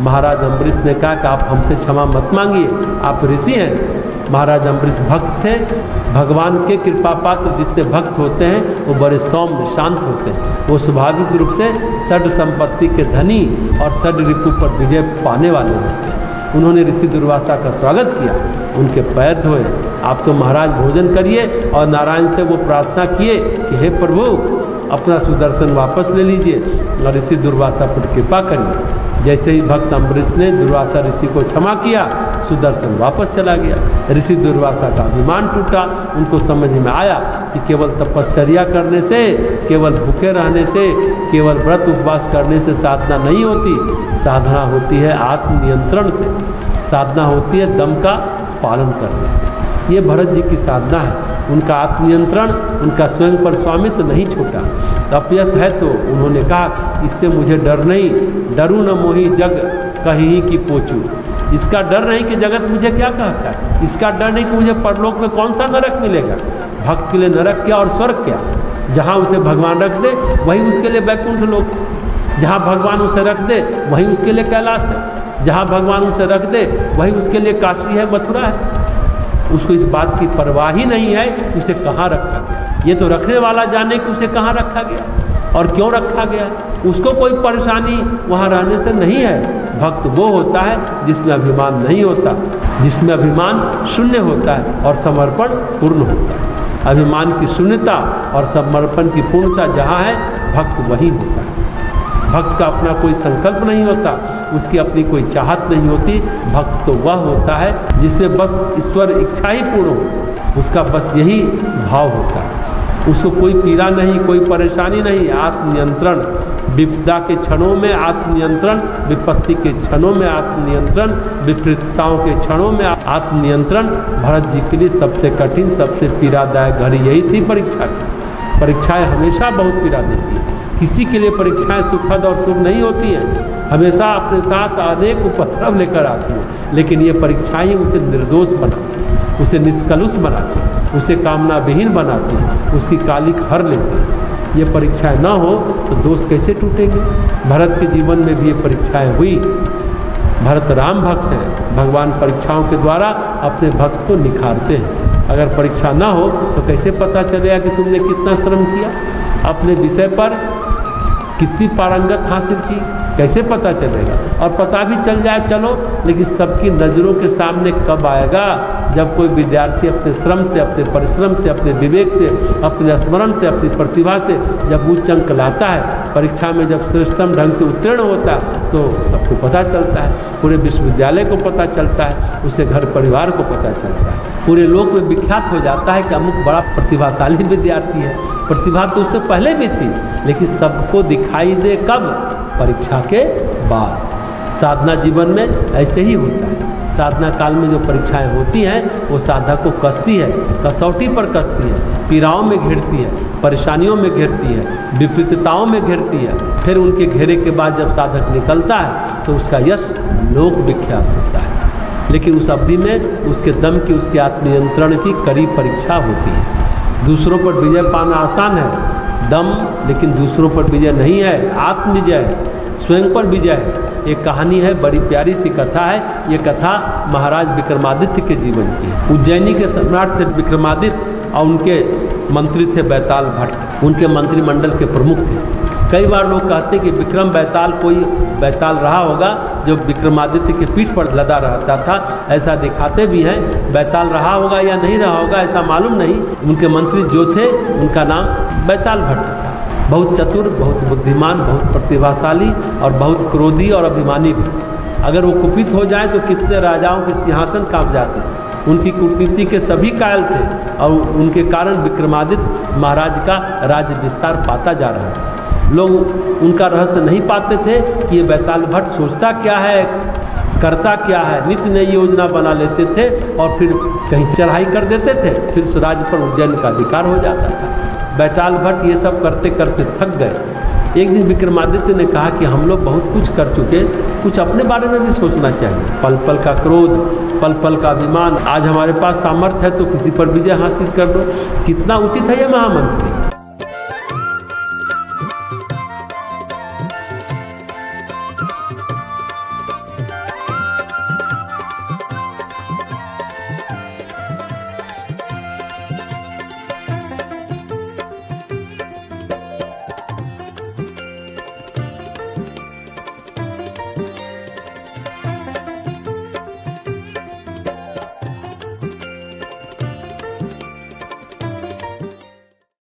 महाराज अम्बरीश ने कहा कि आप हमसे क्षमा मत मांगिए, आप ऋषि हैं। महाराज अम्बरीश भक्त थे। भगवान के कृपा पात्र जितने भक्त होते हैं वो बड़े सौम्य शांत होते हैं। वो स्वाभाविक रूप से षड संपत्ति के धनी और षड ऋतु पर विजय पाने वाले होते हैं। उन्होंने ऋषि दुर्वासा का स्वागत किया, उनके पैर धोए, आप तो महाराज भोजन करिए, और नारायण से वो प्रार्थना किए कि हे प्रभु अपना सुदर्शन वापस ले लीजिए और ऋषि दुर्वासा पर कृपा करिए। जैसे ही भक्त अम्बरीश ने दुर्वासा ऋषि को क्षमा किया, सुदर्शन वापस चला गया। ऋषि दुर्वासा का अभिमान टूटा। उनको समझ में आया कि केवल तपश्चर्या करने से, केवल भूखे रहने से, केवल व्रत उपवास करने से साधना नहीं होती। साधना होती है आत्मनियंत्रण से, साधना होती है दम का पालन करने से। ये भरत जी की साधना है। उनका आत्मनियंत्रण, उनका स्वयं पर स्वामित्व नहीं छूटा। अपयश है तो उन्होंने कहा इससे मुझे डर नहीं, डरू न मोहि जग कहीं की पोचू। इसका डर नहीं कि जगत मुझे क्या कहता है, इसका डर नहीं कि मुझे परलोक में कौन सा नरक मिलेगा। भक्त के लिए नरक क्या और स्वर्ग क्या। जहाँ उसे भगवान रख दे वही उसके लिए वैकुंठ लोक है। जहाँ भगवान उसे रख दे वही उसके लिए कैलाश है। जहाँ भगवान उसे रख दे वही उसके लिए काशी है, मथुरा है। उसको इस बात की परवाह ही नहीं है कि उसे कहाँ रखा गया। ये तो रखने वाला जाने कि उसे कहाँ रखा गया और क्यों रखा गया। उसको कोई परेशानी वहाँ रहने से नहीं है। भक्त वो होता है जिसमें अभिमान नहीं होता, जिसमें अभिमान शून्य होता है और समर्पण पूर्ण होता है। अभिमान की शून्यता और समर्पण की पूर्णता जहाँ है, भक्त वही होता है। भक्त का अपना कोई संकल्प नहीं होता, उसकी अपनी कोई चाहत नहीं होती। भक्त तो वह होता है जिसमें बस ईश्वर इच्छा ही पूर्ण हो, उसका बस यही भाव होता है। उसको कोई पीड़ा नहीं, कोई परेशानी नहीं। आत्मनियंत्रण, विपदा के क्षणों में आत्मनियंत्रण, विपत्ति के क्षणों में आत्मनियंत्रण, विपरीतताओं के क्षणों में आत्मनियंत्रण भरत जी के लिए सबसे कठिन, सबसे पीड़ादायक घड़ी यही थी परीक्षा की। परीक्षाएं हमेशा बहुत पीड़ा देती हैं। किसी के लिए परीक्षाएं सुखद और शुभ नहीं होती हैं, हमेशा अपने साथ अनेक उपद्रव लेकर आती हैं। लेकिन ये परीक्षाएं उसे निर्दोष बनाती हैं, उसे निष्कलुष बनाती हैं, उसे कामना विहीन बनाती हैं, उसकी कालिक हर लेती हैं। ये परीक्षाएं ना हो तो दोष कैसे टूटेंगे। भरत के जीवन में भी ये परीक्षाएं हुई। भरत राम भक्त हैं। भगवान परीक्षाओं के द्वारा अपने भक्त को निखारते हैं। अगर परीक्षा ना हो तो कैसे पता चलेगा कि तुमने कितना श्रम किया, अपने विषय पर कितनी पारंगत हासिल की, कैसे पता चलेगा। और पता भी चल जाए चलो, लेकिन सबकी नज़रों के सामने कब आएगा, जब कोई विद्यार्थी अपने श्रम से, अपने परिश्रम से, अपने विवेक से, अपने स्मरण से, अपनी प्रतिभा से जब उच्च अंक लाता है, परीक्षा में जब श्रेष्ठतम ढंग से उत्तीर्ण होता है, तो सबको पता चलता है। पूरे विश्वविद्यालय को पता चलता है, उसे घर परिवार को पता चलता है, पूरे लोक में विख्यात हो जाता है कि अमुक बड़ा प्रतिभाशाली विद्यार्थी है। प्रतिभा तो उससे पहले भी थी, लेकिन सबको दिखाई दे कब, परीक्षा के बाद। साधना जीवन में ऐसे ही होता है। साधना काल में जो परीक्षाएं होती हैं वो साधक को कसती है, कसौटी पर कसती है, पीड़ाओं में घेरती है, परेशानियों में घेरती है, विपरीतताओं में घेरती है। फिर उनके घेरे के बाद जब साधक निकलता है तो उसका यश लोक विख्यात होता है। लेकिन उस अवधि में उसके दम की, उसके आत्मनियंत्रण की कड़ी परीक्षा होती है। दूसरों पर विजय पाना आसान है, दम लेकिन दूसरों पर विजय नहीं है, आत्मविजय है, स्वयं पर विजय है। एक कहानी है, बड़ी प्यारी सी कथा है। ये कथा महाराज विक्रमादित्य के जीवन की है। उज्जैनी के सम्राट थे विक्रमादित्य और उनके मंत्री थे बैताल भट्ट, उनके मंत्रिमंडल के प्रमुख थे। कई बार लोग कहते हैं कि विक्रम बैताल कोई बैताल रहा होगा जो विक्रमादित्य के पीठ पर लदा रहता था, ऐसा दिखाते भी हैं। बैताल रहा होगा या नहीं रहा होगा ऐसा मालूम नहीं। उनके मंत्री जो थे उनका नाम बैताल भट्ट था। बहुत चतुर, बहुत बुद्धिमान, बहुत प्रतिभाशाली और बहुत क्रोधी और अभिमानी भी। अगर वो कुपित हो जाए तो कितने राजाओं के सिंहासन कांप जाते। उनकी कूटनीति के सभी कायल थे और उनके कारण विक्रमादित्य महाराज का राज्य विस्तार पाता जा रहा था। लोग उनका रहस्य नहीं पाते थे कि ये बैताल भट्ट सोचता क्या है, करता क्या है। नित्य नई योजना बना लेते थे और फिर कहीं चढ़ाई कर देते थे, फिर स्वराज पर उज्जैन का अधिकार हो जाता था। बैताल भट्ट ये सब करते करते थक गए। एक दिन विक्रमादित्य ने कहा कि हम लोग बहुत कुछ कर चुके, कुछ अपने बारे में भी सोचना चाहिए। पल पल का क्रोध, पल पल का अभिमान, आज हमारे पास सामर्थ्य है तो किसी पर विजय हासिल कर दो। कितना उचित है ये महामंत्री।